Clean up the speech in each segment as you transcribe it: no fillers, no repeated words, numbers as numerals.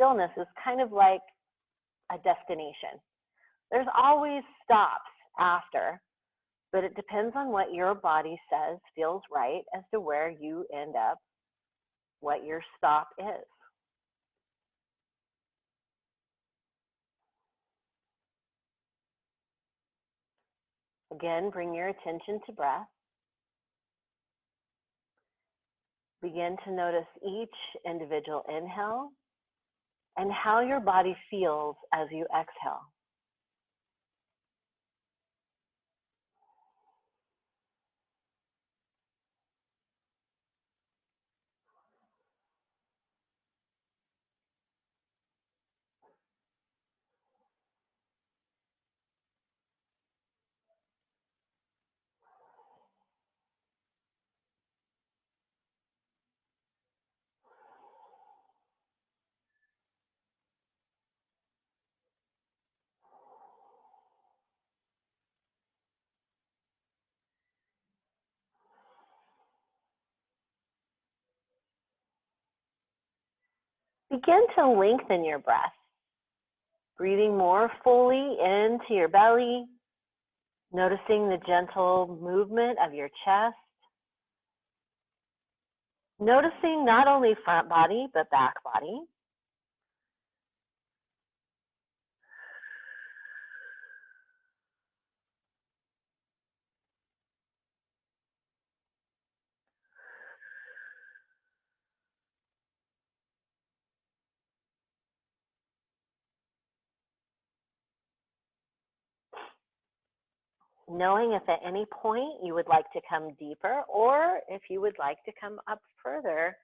stillness is kind of like a destination. There's always stops after, but it depends on what your body says feels right as to where you end up, what your stop is. Again, bring your attention to breath. Begin to notice each individual inhale and how your body feels as you exhale. Begin to lengthen your breath, breathing more fully into your belly, noticing the gentle movement of your chest, noticing not only front body, but back body. Knowing if at any point you would like to come deeper or if you would like to come up further,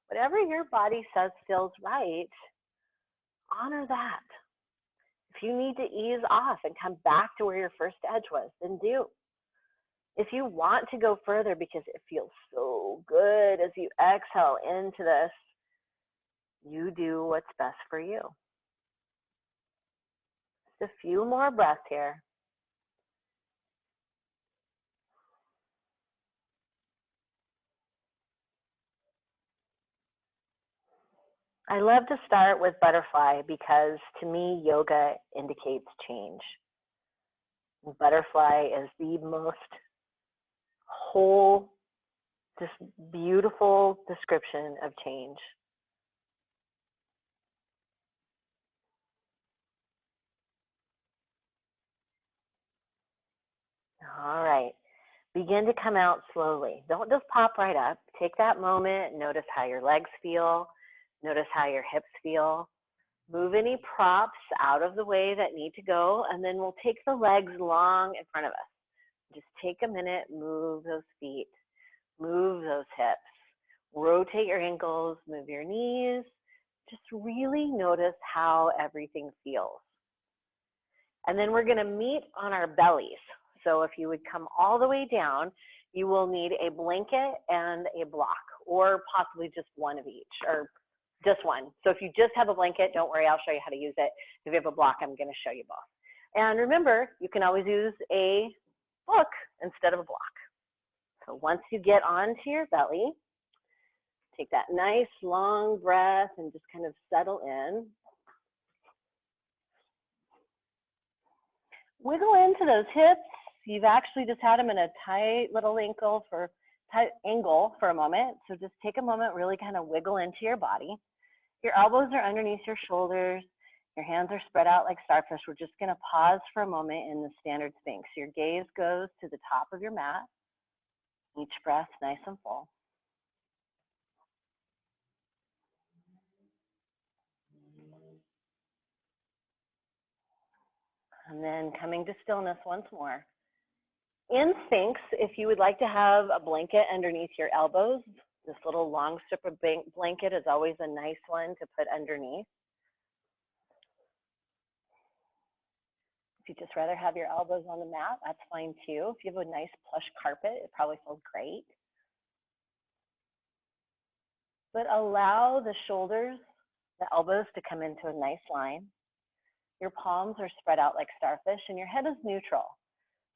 whatever your body says feels right, honor that. If you need to ease off and come back to where your first edge was, then do. If you want to go further because it feels so good as you exhale into this, you do what's best for you. Just a few more breaths here. I love to start with butterfly because to me, yoga indicates change. Butterfly is the most whole, just beautiful description of change. All right, begin to come out slowly. Don't just pop right up. Take that moment, notice how your legs feel, notice how your hips feel. Move any props out of the way that need to go, and then we'll take the legs long in front of us. Just take a minute, move those feet, move those hips, rotate your ankles, move your knees. Just really notice how everything feels. And then we're gonna meet on our bellies. So if you would come all the way down, you will need a blanket and a block, or possibly just one of each, or just one. So if you just have a blanket, don't worry, I'll show you how to use it. If you have a block, I'm gonna show you both. And remember, you can always use a book instead of a block. So once you get onto your belly, take that nice long breath and just kind of settle in. Wiggle into those hips. You've actually just had them in a tight little angle for a moment. So just take a moment, really kind of wiggle into your body. Your elbows are underneath your shoulders. Your hands are spread out like starfish. We're just gonna pause for a moment in the standard Sphinx. Your gaze goes to the top of your mat. Each breath nice and full. And then coming to stillness once more. In Sphinx, if you would like to have a blanket underneath your elbows, this little long strip of blanket is always a nice one to put underneath. If you'd just rather have your elbows on the mat, that's fine too. If you have a nice plush carpet, it probably feels great. But allow the shoulders, the elbows to come into a nice line. Your palms are spread out like starfish and your head is neutral.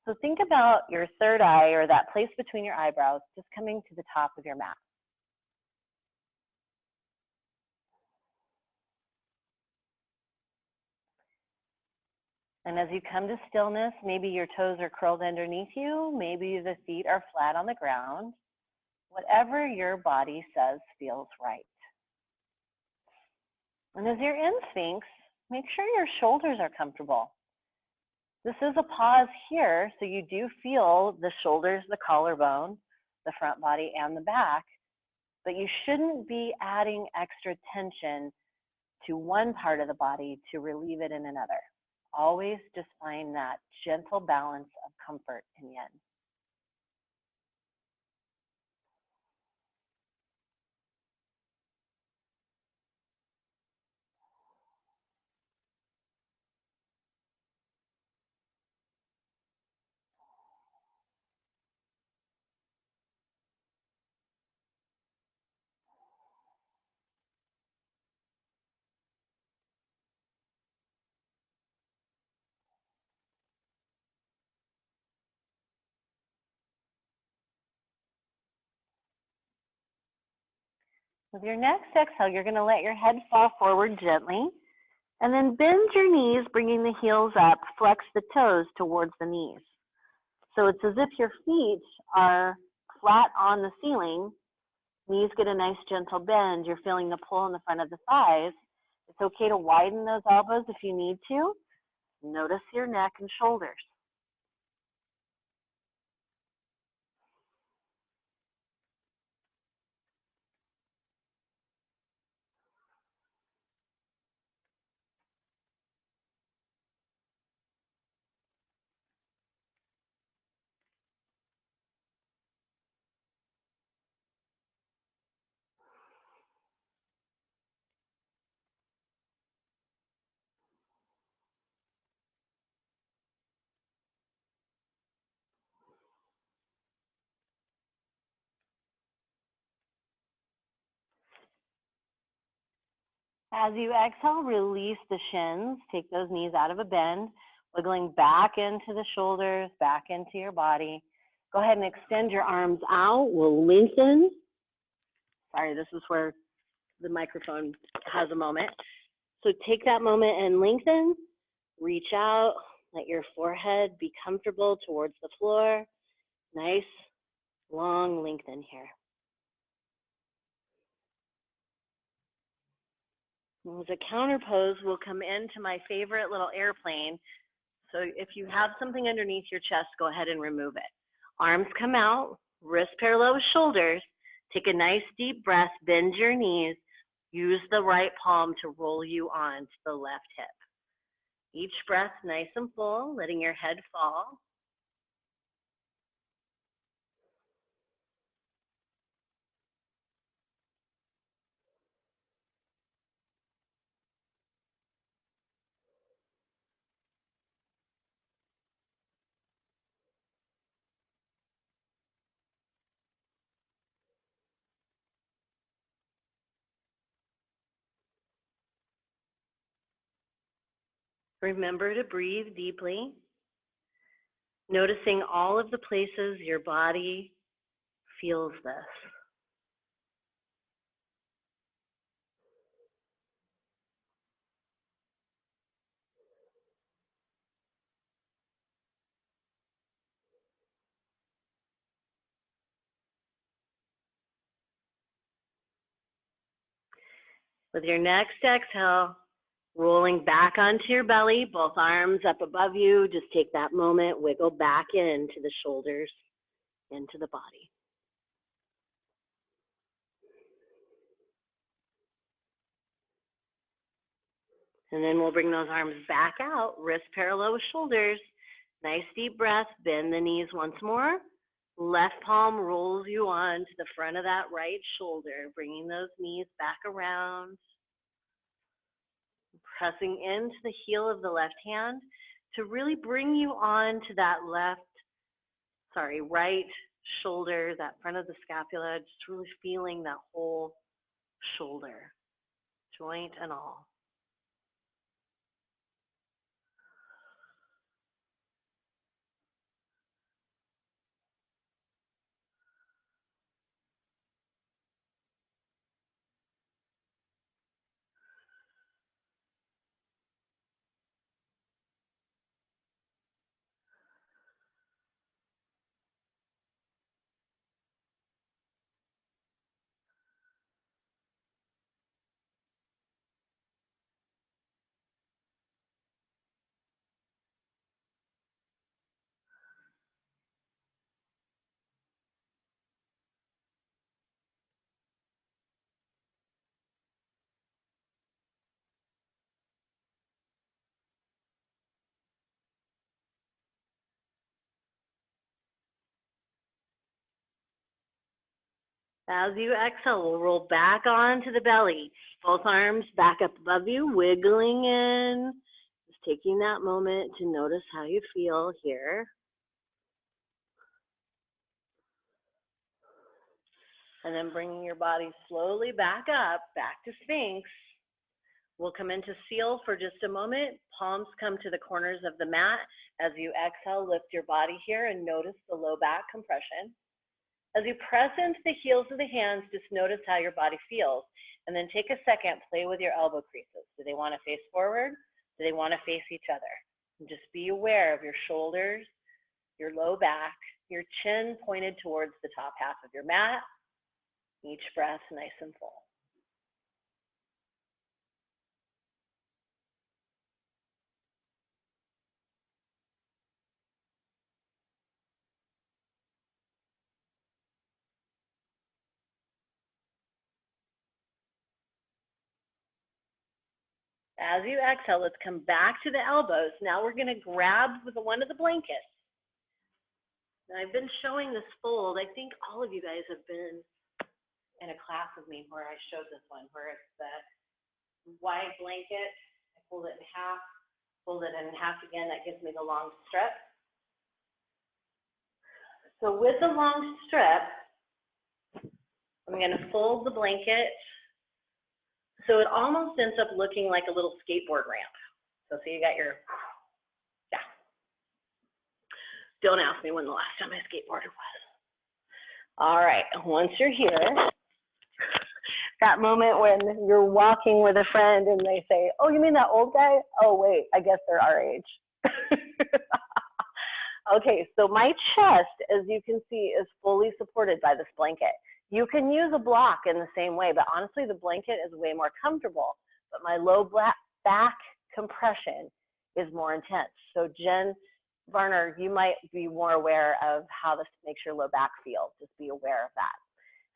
So think about your third eye, or that place between your eyebrows, just coming to the top of your mat. And as you come to stillness, maybe your toes are curled underneath you, maybe the feet are flat on the ground. Whatever your body says feels right. And as you're in Sphinx, make sure your shoulders are comfortable. This is a pause here, so you do feel the shoulders, the collarbone, the front body, and the back, but you shouldn't be adding extra tension to one part of the body to relieve it in another. Always just find that gentle balance of comfort in yin. With your next exhale, you're going to let your head fall forward gently, and then bend your knees, bringing the heels up, flex the toes towards the knees. So it's as if your feet are flat on the ceiling, knees get a nice gentle bend, you're feeling the pull in the front of the thighs. It's okay to widen those elbows if you need to. Notice your neck and shoulders. As you exhale, release the shins. Take those knees out of a bend, wiggling back into the shoulders, back into your body. Go ahead and extend your arms out. We'll lengthen. Sorry, this is where the microphone has a moment. So take that moment and lengthen. Reach out. Let your forehead be comfortable towards the floor. Nice, long lengthen here. As a counter pose, we'll come into my favorite little airplane. So if you have something underneath your chest, go ahead and remove it. Arms come out, wrists parallel with shoulders. Take a nice deep breath, bend your knees. Use the right palm to roll you onto the left hip. Each breath nice and full, letting your head fall. Remember to breathe deeply, noticing all of the places your body feels this. With your next exhale, rolling back onto your belly, both arms up above you. Just take that moment, wiggle back into the shoulders, into the body. And then we'll bring those arms back out, wrists parallel with shoulders. Nice deep breath, bend the knees once more. Left palm rolls you on to the front of that right shoulder, bringing those knees back around. Pressing into the heel of the left hand to really bring you on to that right shoulder, that front of the scapula, just really feeling that whole shoulder, joint and all. As you exhale, we'll roll back onto the belly. Both arms back up above you, wiggling in. Just taking that moment to notice how you feel here. And then bringing your body slowly back up, back to Sphinx. We'll come into seal for just a moment. Palms come to the corners of the mat. As you exhale, lift your body here and notice the low back compression. As you press into the heels of the hands, just notice how your body feels. And then take a second, play with your elbow creases. Do they want to face forward? Do they want to face each other? And just be aware of your shoulders, your low back, your chin pointed towards the top half of your mat. Each breath nice and full. As you exhale, let's come back to the elbows. Now we're going to grab with one of the blankets. Now I've been showing this fold. I think all of you guys have been in a class with me where I showed this one, where it's the wide blanket. I fold it in half, fold it in half again. That gives me the long strip. So with the long strip, I'm going to fold the blanket so it almost ends up looking like a little skateboard ramp. So you got your, yeah. Don't ask me when the last time I skateboarded was. All right, once you're here, that moment when you're walking with a friend and they say, oh, you mean that old guy? Oh, wait, I guess they're our age. Okay, so my chest, as you can see, is fully supported by this blanket. You can use a block in the same way, but honestly, the blanket is way more comfortable, but my low back compression is more intense. So Jen Varner, you might be more aware of how this makes your low back feel. Just be aware of that.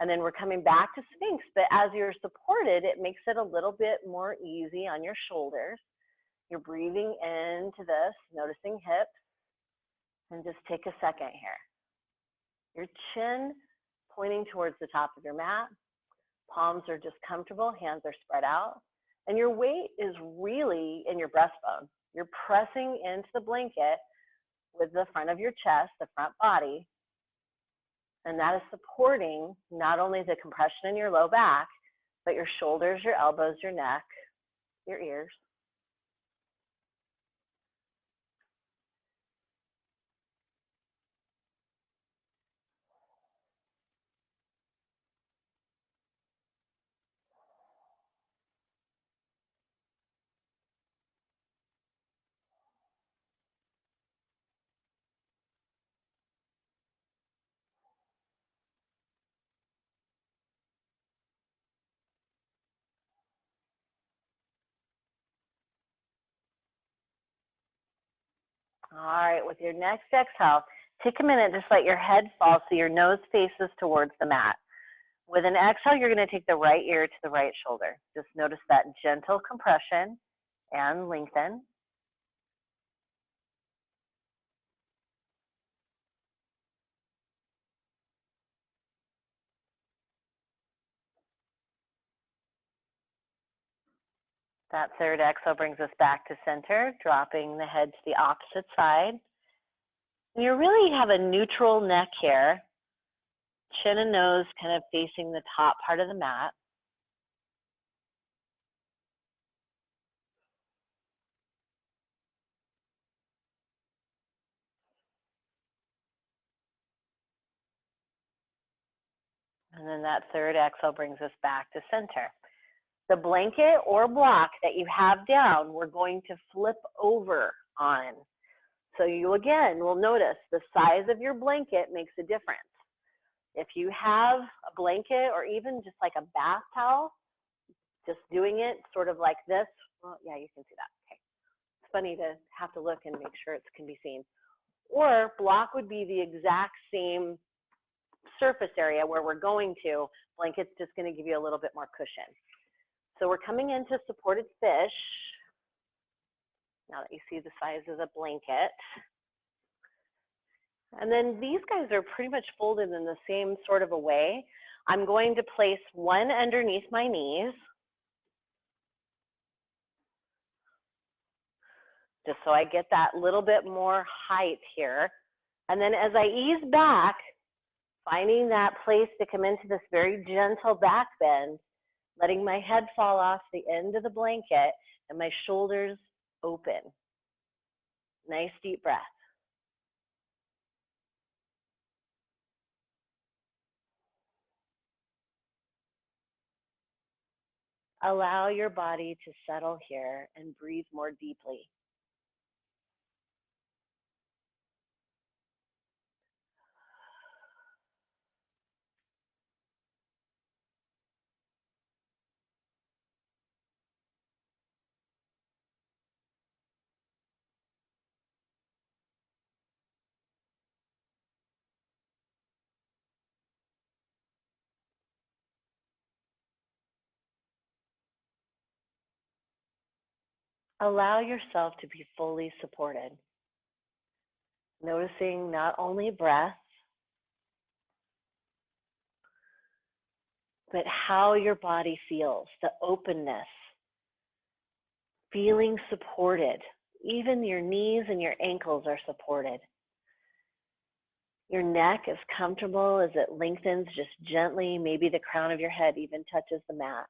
And then we're coming back to Sphinx, but as you're supported, it makes it a little bit more easy on your shoulders. You're breathing into this, noticing hips, and just take a second here. Your chin pointing towards the top of your mat. Palms are just comfortable, hands are spread out. And your weight is really in your breastbone. You're pressing into the blanket with the front of your chest, the front body. And that is supporting not only the compression in your low back, but your shoulders, your elbows, your neck, your ears. All right, with your next exhale, take a minute, just let your head fall so your nose faces towards the mat. With an exhale, you're going to take the right ear to the right shoulder. Just notice that gentle compression and lengthen. That third exhale brings us back to center, dropping the head to the opposite side. And you really have a neutral neck here, chin and nose kind of facing the top part of the mat. And then that third exhale brings us back to center. The blanket or block that you have down, we're going to flip over on. So you again will notice the size of your blanket makes a difference. If you have a blanket or even just like a bath towel, just doing it sort of like this, well, yeah, you can see that. Okay. It's funny to have to look and make sure it can be seen. Or block would be the exact same surface area where we're going to. Blanket's just going to give you a little bit more cushion. So we're coming into supported fish. Now that you see the size of the blanket. And then these guys are pretty much folded in the same sort of a way. I'm going to place one underneath my knees, just so I get that little bit more height here. And then as I ease back, finding that place to come into this very gentle back bend, letting my head fall off the end of the blanket and my shoulders open. Nice deep breath. Allow your body to settle here and breathe more deeply. Allow yourself to be fully supported. Noticing not only breath, but how your body feels, the openness, feeling supported. Even your knees and your ankles are supported. Your neck is comfortable as it lengthens just gently. Maybe the crown of your head even touches the mat.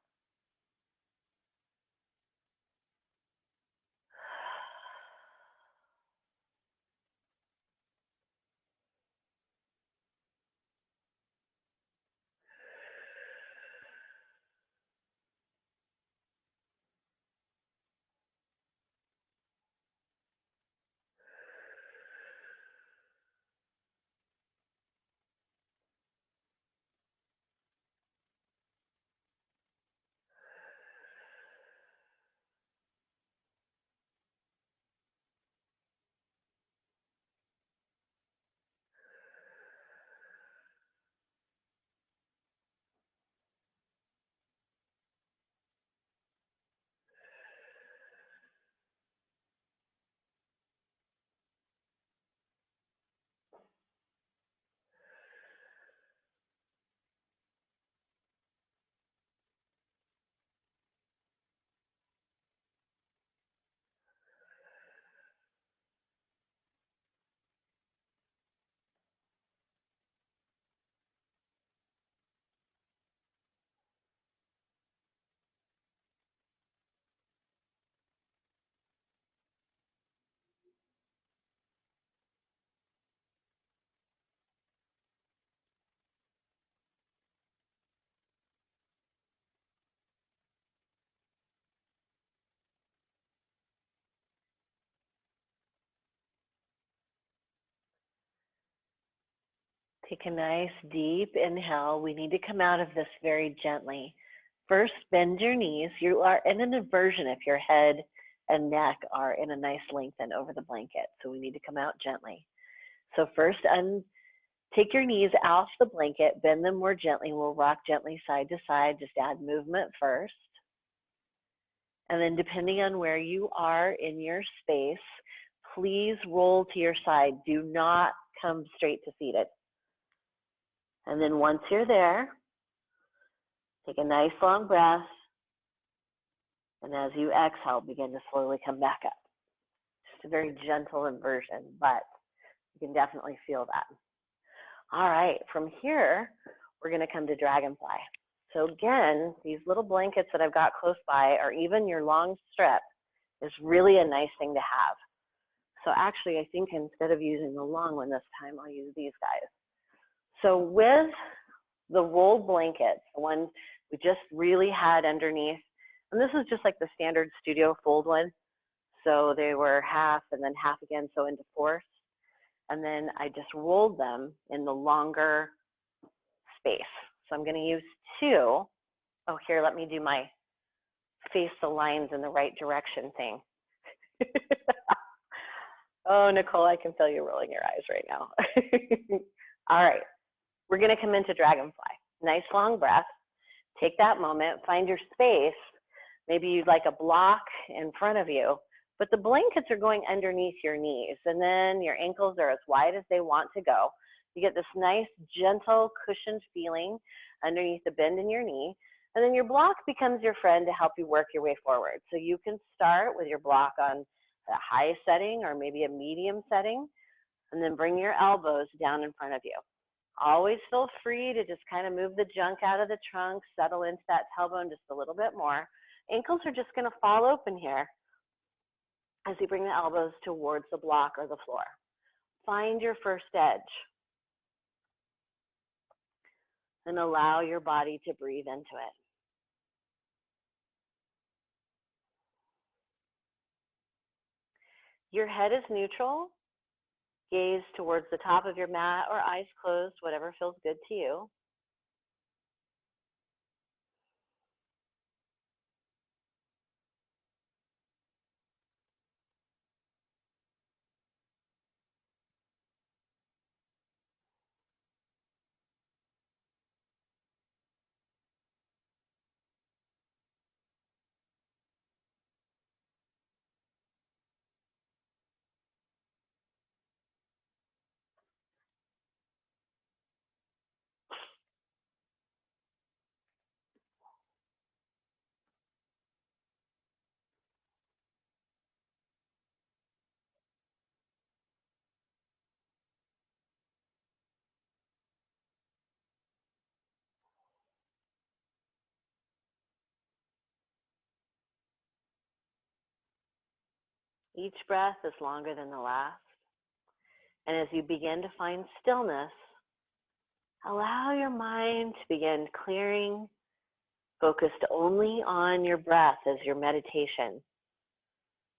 Take a nice deep inhale. We need to come out of this very gently. First, bend your knees. You are in an inversion if your head and neck are in a nice lengthen over the blanket. So we need to come out gently. So first, take your knees off the blanket, bend them more gently. We'll rock gently side to side. Just add movement first. And then depending on where you are in your space, please roll to your side. Do not come straight to seated. And then once you're there, take a nice long breath. And as you exhale, begin to slowly come back up. Just a very gentle inversion, but you can definitely feel that. All right, from here, we're gonna come to Dragonfly. So again, these little blankets that I've got close by, or even your long strip, is really a nice thing to have. So actually, I think instead of using the long one this time, I'll use these guys. So with the rolled blankets, the one we just really had underneath, and this is just like the standard studio fold one. So they were half and then half again, so into fourths. And then I just rolled them in the longer space. So I'm gonna use two. Oh, here, let me do my face the lines in the right direction thing. Oh, Nicole, I can feel you rolling your eyes right now. All right. We're going to come into Dragonfly. Nice long breath. Take that moment, find your space. Maybe you'd like a block in front of you, but the blankets are going underneath your knees, and then your ankles are as wide as they want to go. You get this nice, gentle, cushioned feeling underneath the bend in your knee. And then your block becomes your friend to help you work your way forward. So you can start with your block on the high setting or maybe a medium setting, and then bring your elbows down in front of you. Always feel free to just kind of move the junk out of the trunk, settle into that tailbone just a little bit more. Ankles are just going to fall open here as you bring the elbows towards the block or the floor. Find your first edge. And allow your body to breathe into it. Your head is neutral. Gaze towards the top of your mat or eyes closed, whatever feels good to you. Each breath is longer than the last. And as you begin to find stillness, allow your mind to begin clearing, focused only on your breath as your meditation.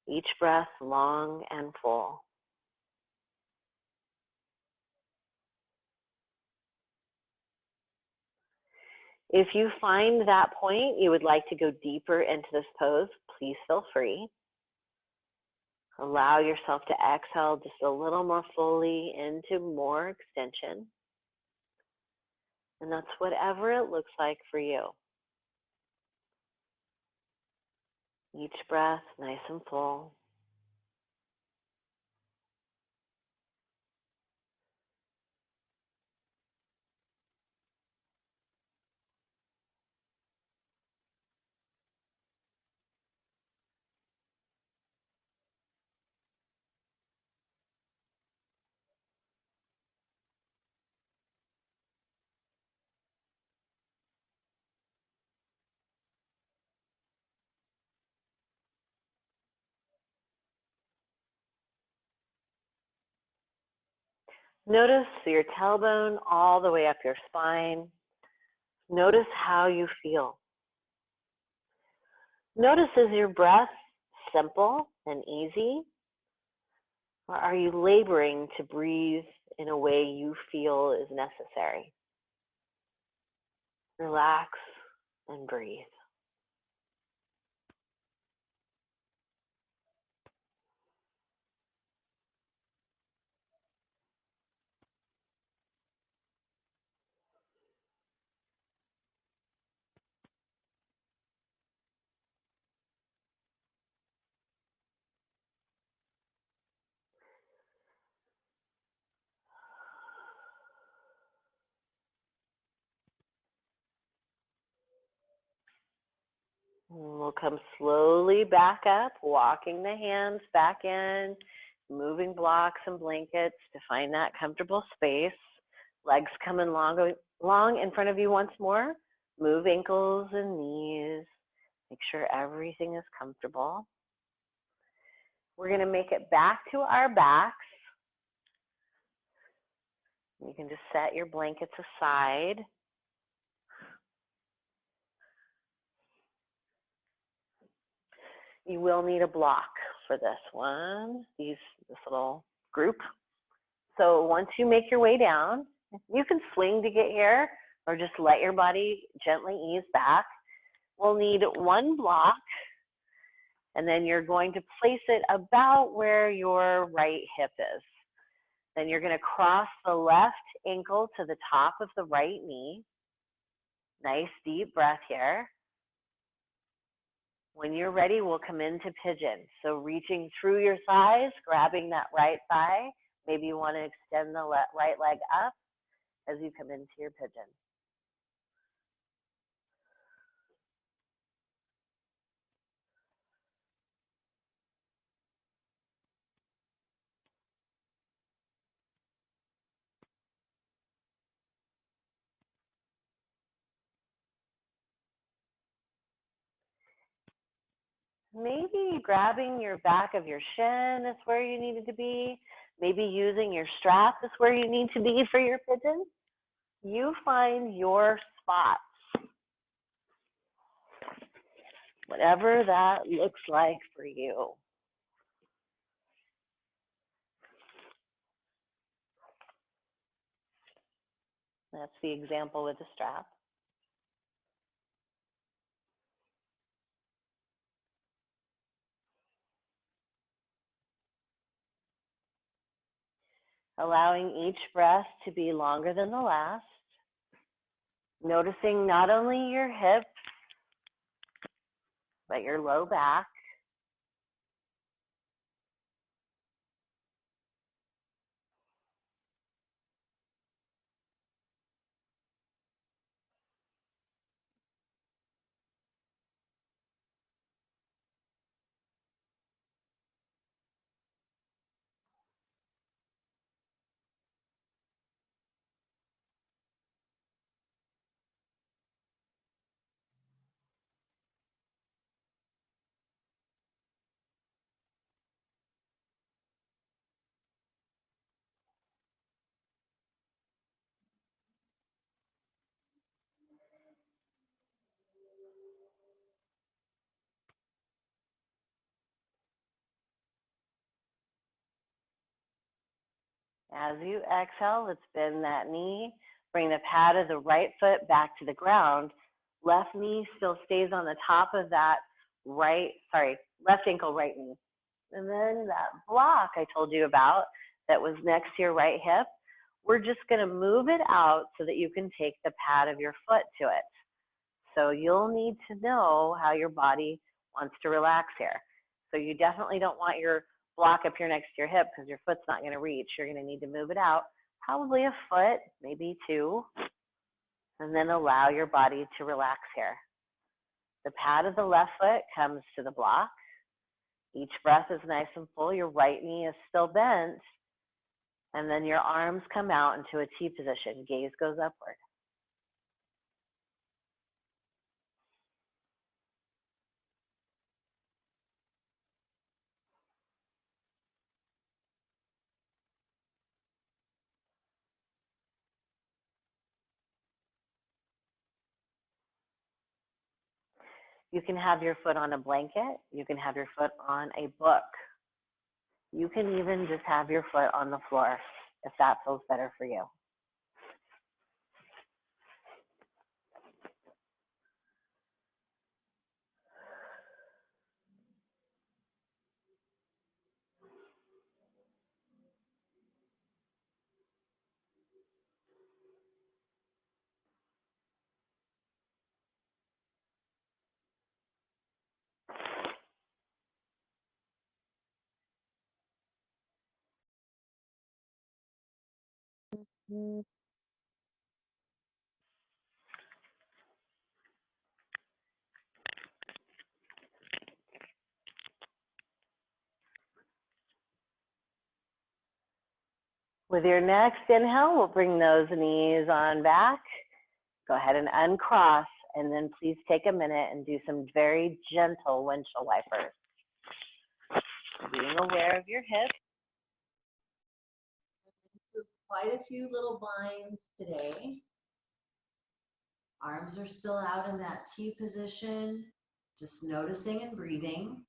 Each breath long and full. If you find that point you would like to go deeper into this pose, please feel free. Allow yourself to exhale just a little more fully into more extension. And that's whatever it looks like for you. Each breath nice and full. Notice your tailbone all the way up your spine. Notice how you feel. Notice, is your breath simple and easy? Or are you laboring to breathe in a way you feel is necessary? Relax and breathe. We'll come slowly back up, walking the hands back in, moving blocks and blankets to find that comfortable space. Legs coming long in front of you once more. Move ankles and knees. Make sure everything is comfortable. We're going to make it back to our backs. You can just set your blankets aside. You will need a block for this one, this little group. So once you make your way down, you can swing to get here or just let your body gently ease back. We'll need one block, and then you're going to place it about where your right hip is. Then you're going to cross the left ankle to the top of the right knee. Nice deep breath here. When you're ready, we'll come into pigeon. So reaching through your thighs, grabbing that right thigh. Maybe you want to extend the right leg up as you come into your pigeon. Maybe grabbing your back of your shin is where you needed to be. Maybe using your strap is where you need to be for your pigeon. You find your spot, whatever that looks like for you. That's the example with the strap. Allowing each breath to be longer than the last. Noticing not only your hips, but your low back. As you exhale, let's bend that knee. Bring the pad of the right foot back to the ground. Left knee still stays on the top of that left ankle, right knee. And then that block I told you about that was next to your right hip, we're just gonna move it out so that you can take the pad of your foot to it. So you'll need to know how your body wants to relax here. So you definitely don't want your block up here next to your hip because your foot's not going to reach. You're going to need to move it out, probably a foot, maybe two, and then allow your body to relax here. The pad of the left foot comes to the block. Each breath is nice and full. Your right knee is still bent, and then your arms come out into a T position. Gaze goes upward. You can have your foot on a blanket. You can have your foot on a book. You can even just have your foot on the floor if that feels better for you. With your next inhale, we'll bring those knees on back. Go ahead and uncross, and then please take a minute and do some very gentle windshield wipers. Being aware of your hips. Quite a few little binds today. Arms are still out in that T position, just noticing and breathing.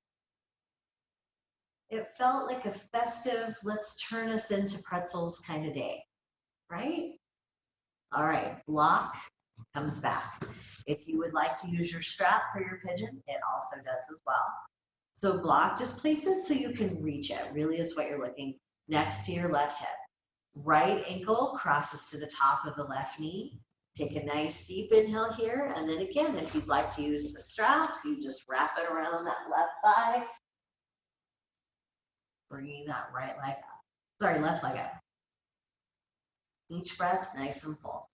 It felt like a festive, let's turn us into pretzels kind of day, right? All right, block comes back. If you would like to use your strap for your pigeon, it also does as well. So block, just place it so you can reach it, really is what you're looking next to your left hip. Right ankle crosses to the top of the left knee. Take a nice deep inhale here. And then again, if you'd like to use the strap, you just wrap it around that left thigh. Bringing that right leg up. Sorry, left leg up. Each breath nice and full.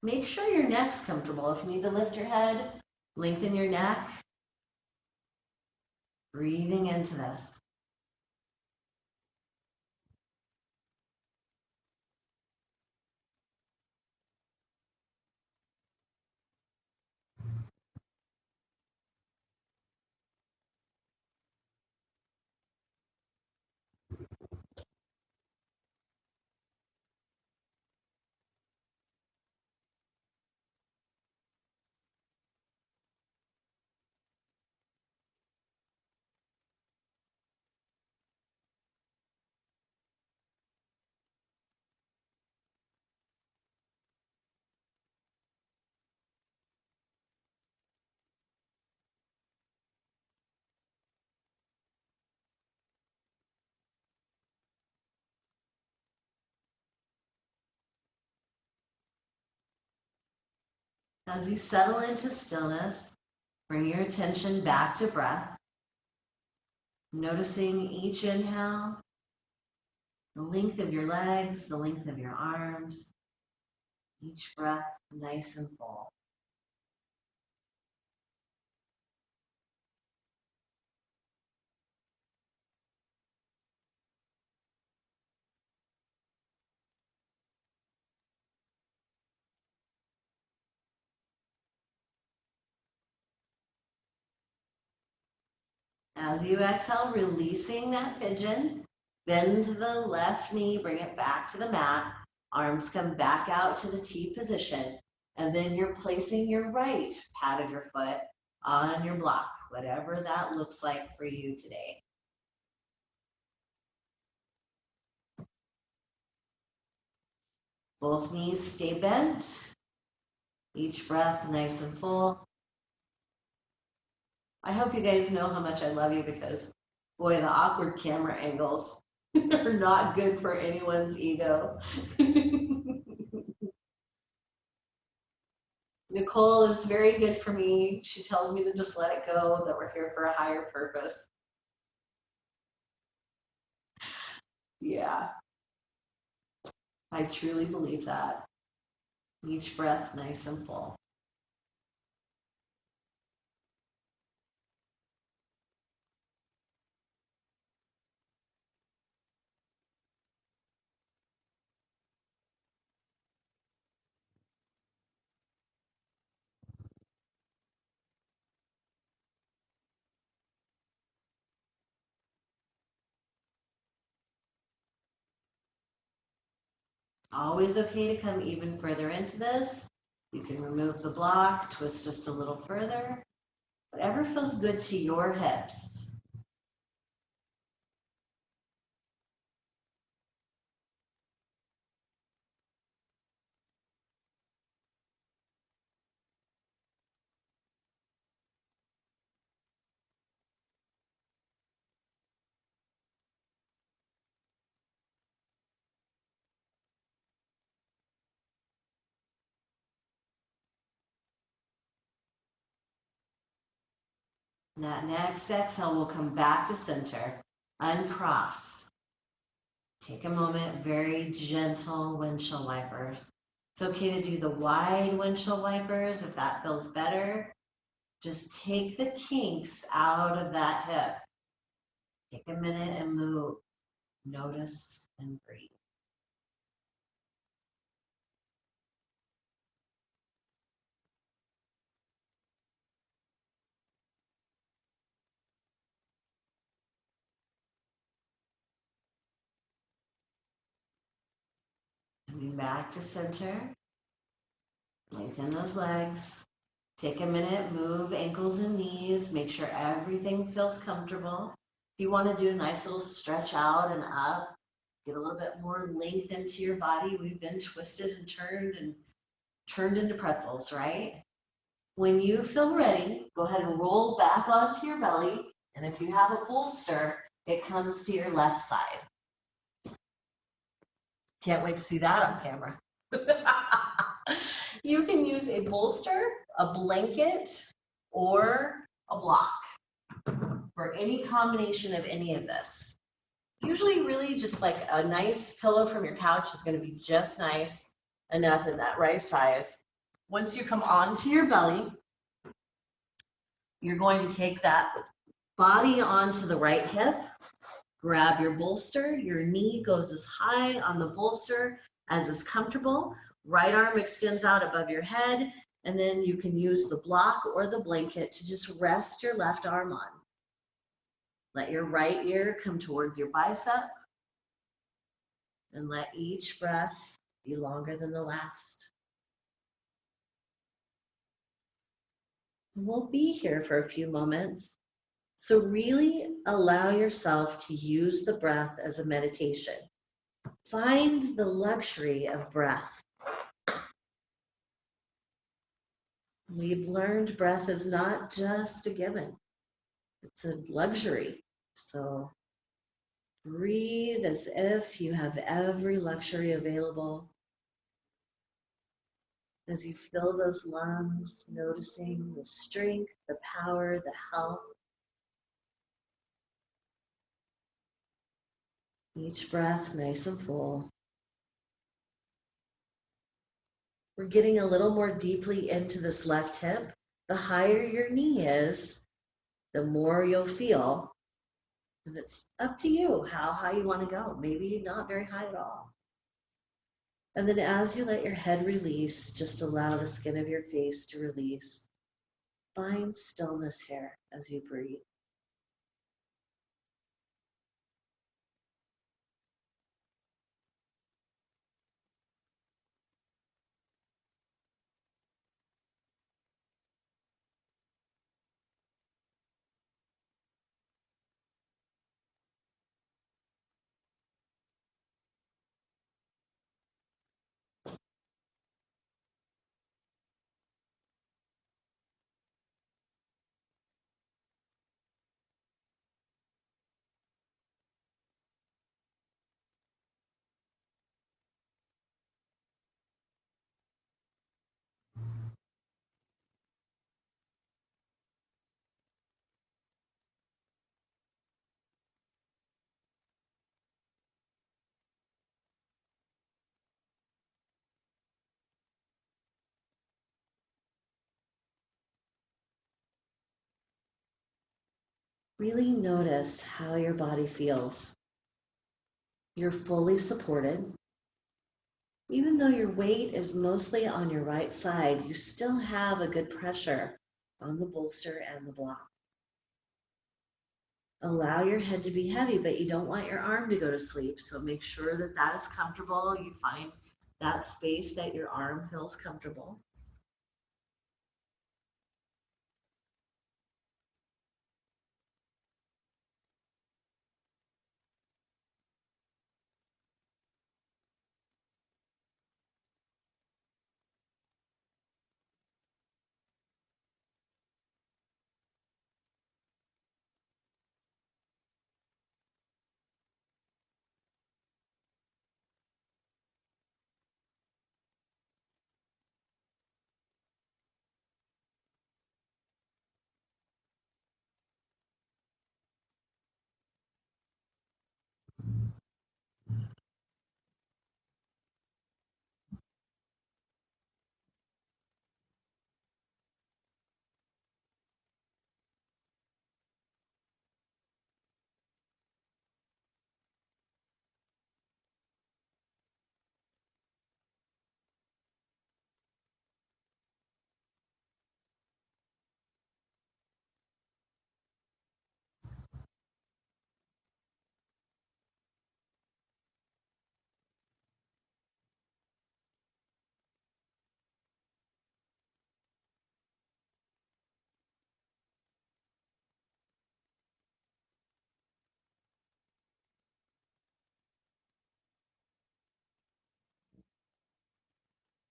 Make sure your neck's comfortable. If you need to lift your head, lengthen your neck. Breathing into this. As you settle into stillness, bring your attention back to breath, noticing each inhale, the length of your legs, the length of your arms, each breath nice and full. As you exhale, releasing that pigeon, bend to the left knee, bring it back to the mat. Arms come back out to the T position. And then you're placing your right pad of your foot on your block, whatever that looks like for you today. Both knees stay bent. Each breath nice and full. I hope you guys know how much I love you because, boy, the awkward camera angles are not good for anyone's ego. Nicole is very good for me. She tells me to just let it go, that we're here for a higher purpose. Yeah, I truly believe that. Each breath nice and full. Always okay to come even further into this. You can remove the block, twist just a little further. Whatever feels good to your hips. That next exhale will come back to center. Uncross. Take a moment, very gentle windshield wipers. It's okay to do the wide windshield wipers if that feels better. Just take the kinks out of that hip. Take a minute and move. Notice and breathe. Coming back to center. Lengthen those legs. Take a minute, move ankles and knees. Make sure everything feels comfortable. If you want to do a nice little stretch out and up, get a little bit more length into your body. We've been twisted and turned into pretzels, right? When you feel ready, go ahead and roll back onto your belly. And if you have a bolster, it comes to your left side. Can't wait to see that on camera. You can use a bolster, a blanket, or a block for any combination of any of this. Usually really just like a nice pillow from your couch is going to be just nice enough in that right size. Once you come onto your belly, you're going to take that body onto the right hip, grab your bolster, your knee goes as high on the bolster as is comfortable, right arm extends out above your head, and then you can use the block or the blanket to just rest your left arm on. Let your right ear come towards your bicep, and let each breath be longer than the last. We'll be here for a few moments. So really allow yourself to use the breath as a meditation. Find the luxury of breath. We've learned breath is not just a given. It's a luxury. So breathe as if you have every luxury available. As you fill those lungs, noticing the strength, the power, the health. Each breath nice and full. We're getting a little more deeply into this left hip. The higher your knee is, the more you'll feel. And it's up to you how high you want to go. Maybe not very high at all. And then as you let your head release, just allow the skin of your face to release. Find stillness here as you breathe. Really notice how your body feels. You're fully supported. Even though your weight is mostly on your right side, you still have a good pressure on the bolster and the block. Allow your head to be heavy, but you don't want your arm to go to sleep. So make sure that that is comfortable. You find that space that your arm feels comfortable.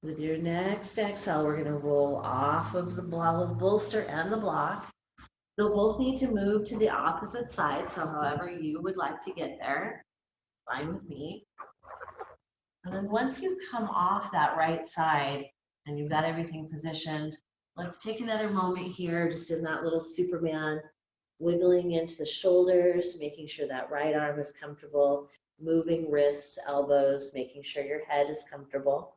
With your next exhale, we're going to roll off of the bolster and the block. They'll both need to move to the opposite side, so however you would like to get there, fine with me. And then once you come off that right side and you've got everything positioned, let's take another moment here, just in that little Superman, wiggling into the shoulders, making sure that right arm is comfortable, moving wrists, elbows, making sure your head is comfortable.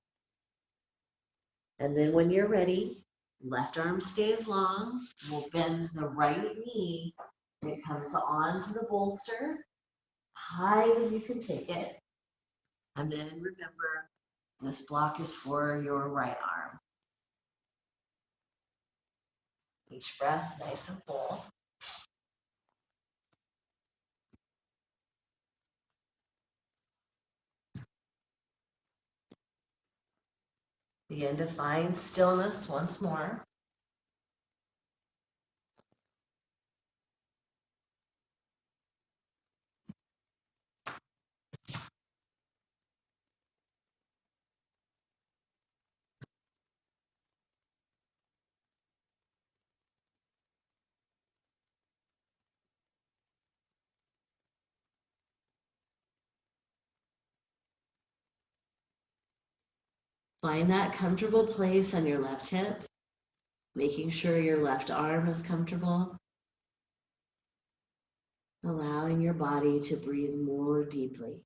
And then when you're ready, left arm stays long. We'll bend the right knee. It comes onto the bolster, high as you can take it. And then remember, this block is for your right arm. Each breath nice and full. Begin to find stillness once more. Find that comfortable place on your left hip, making sure your left arm is comfortable. Allowing your body to breathe more deeply.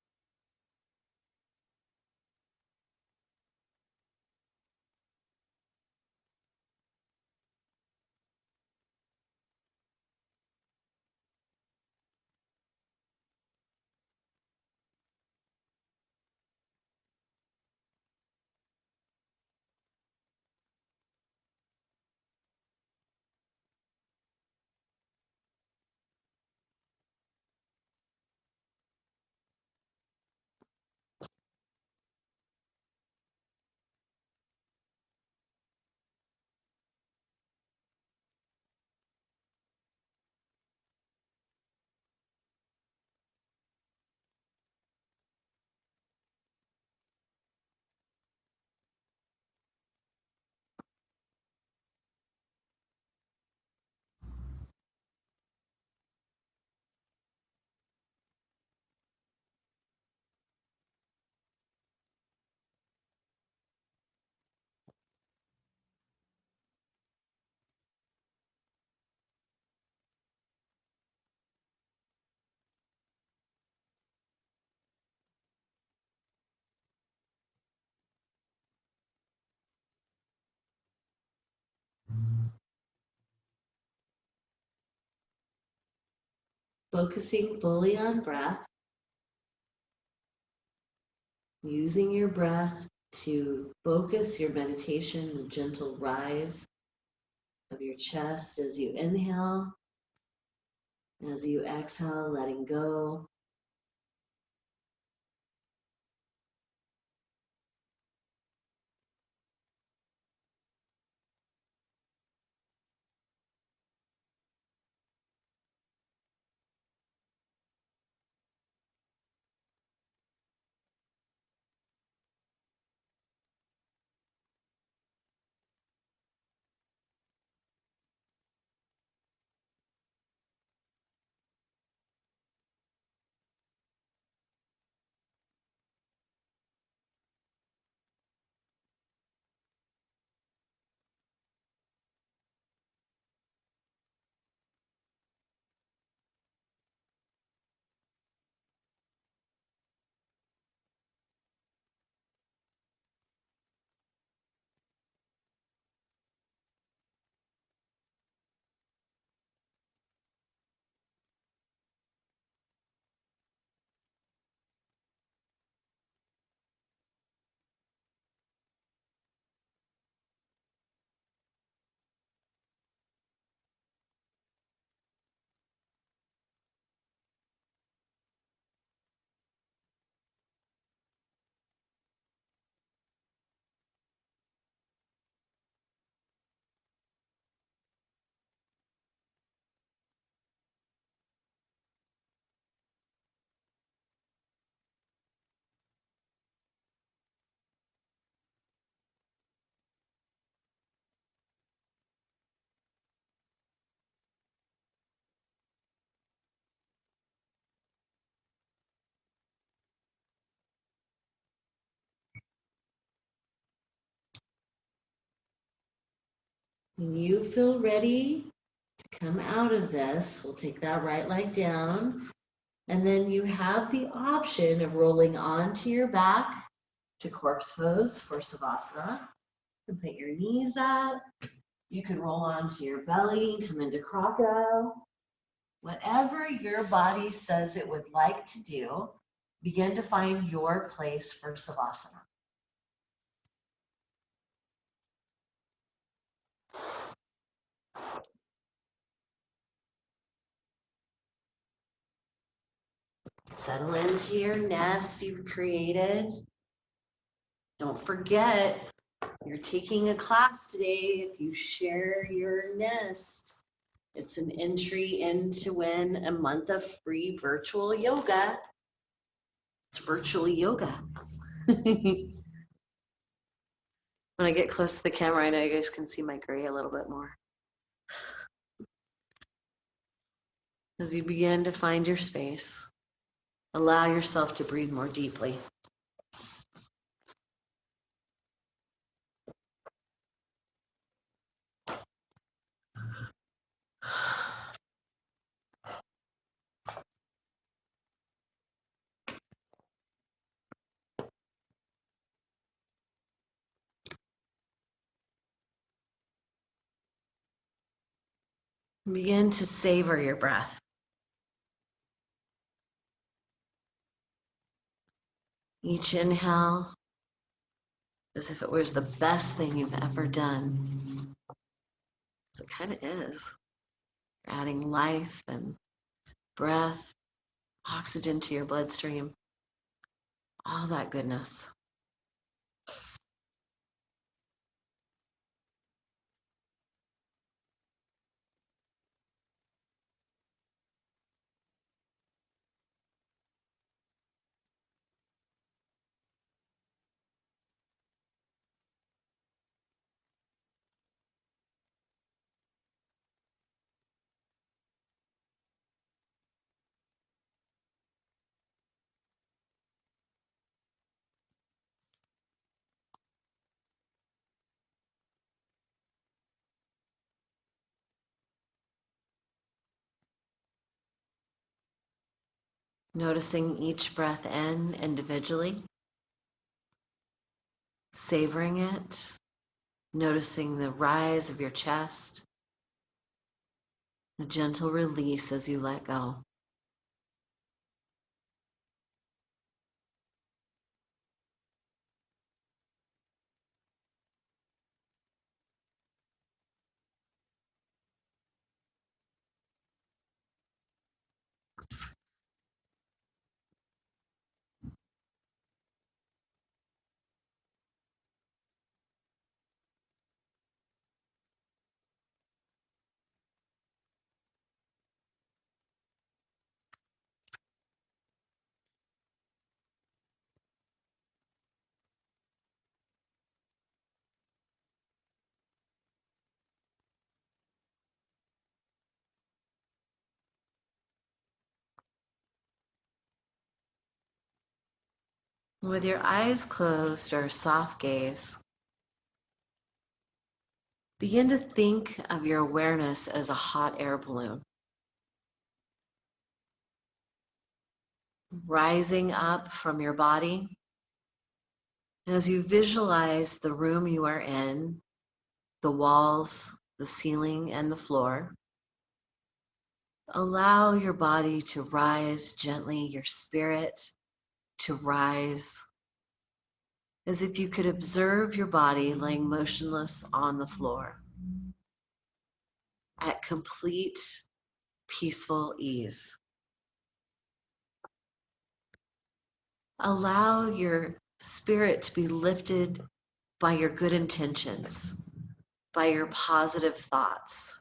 Focusing fully on breath, using your breath to focus your meditation, the gentle rise of your chest as you inhale, as you exhale, letting go. When you feel ready to come out of this, we'll take that right leg down. And then you have the option of rolling onto your back to corpse pose for Savasana. You can put your knees up. You can roll onto your belly, come into crocodile. Whatever your body says it would like to do, begin to find your place for Savasana. Settle into your nest you've created. Don't forget, you're taking a class today. If you share your nest, it's an entry in to win a month of free virtual yoga. It's virtual yoga. When I get close to the camera, I know you guys can see my gray a little bit more. As you begin to find your space, allow yourself to breathe more deeply. Begin to savor your breath. Each inhale as if it was the best thing you've ever done. As it kind of is. You're adding life and breath, oxygen to your bloodstream, all that goodness. Noticing each breath in individually, savoring it, noticing the rise of your chest, the gentle release as you let go. With your eyes closed or soft gaze, begin to think of your awareness as a hot air balloon, rising up from your body. As you visualize the room you are in, the walls, the ceiling, and the floor, allow your body to rise gently, your spirit to rise, as if you could observe your body laying motionless on the floor at complete peaceful ease. Allow your spirit to be lifted by your good intentions, by your positive thoughts.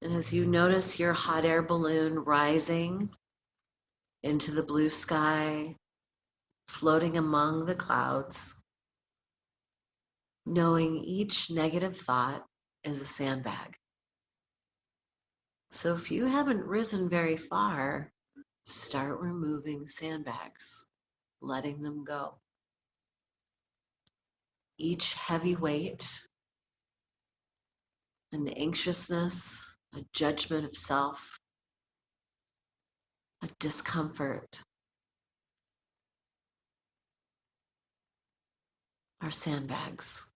And as you notice your hot air balloon rising into the blue sky, floating among the clouds, knowing each negative thought is a sandbag. So if you haven't risen very far, start removing sandbags, letting them go. Each heavy weight, an anxiousness, a judgment of self, a discomfort are sandbags.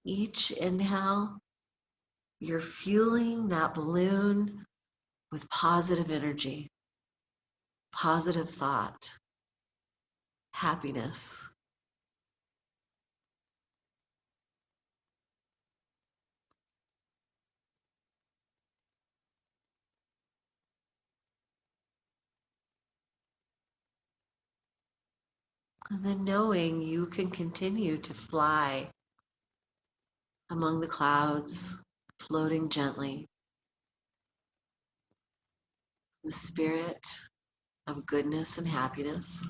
Each inhale, you're fueling that balloon with positive energy, positive thought, happiness. And then knowing you can continue to fly among the clouds, floating gently, the spirit of goodness and happiness.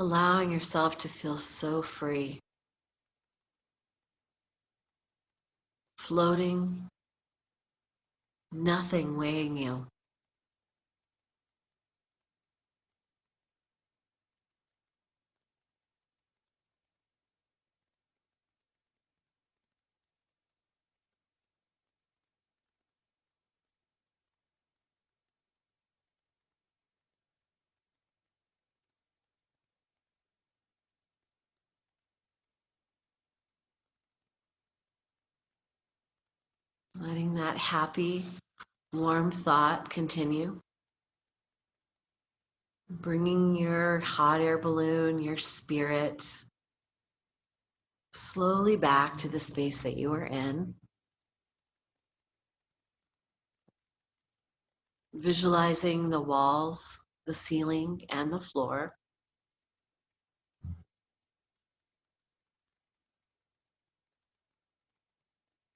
allowing yourself to feel so free, floating, nothing weighing you. Letting that happy, warm thought continue. Bringing your hot air balloon, your spirit, slowly back to the space that you are in. Visualizing the walls, the ceiling, and the floor.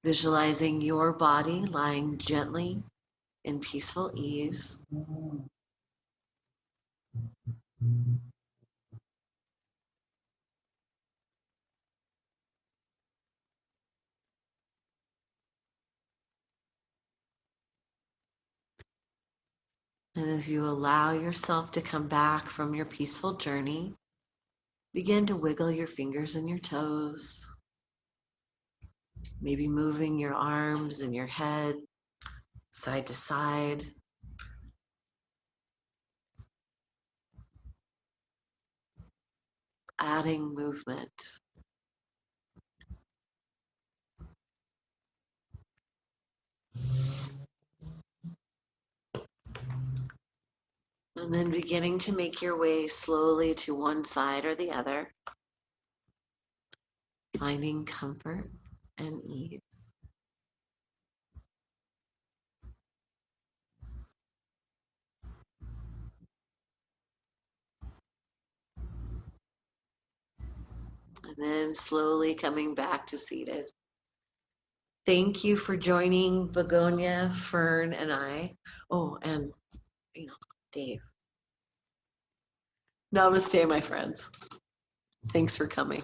Visualizing your body lying gently in peaceful ease. And as you allow yourself to come back from your peaceful journey, begin to wiggle your fingers and your toes, maybe moving your arms and your head side to side. Adding movement. And then beginning to make your way slowly to one side or the other, finding comfort and ease. And then slowly coming back to seated. Thank you for joining Begonia, Fern, and I. Oh, and Dave. Namaste, my friends. Thanks for coming.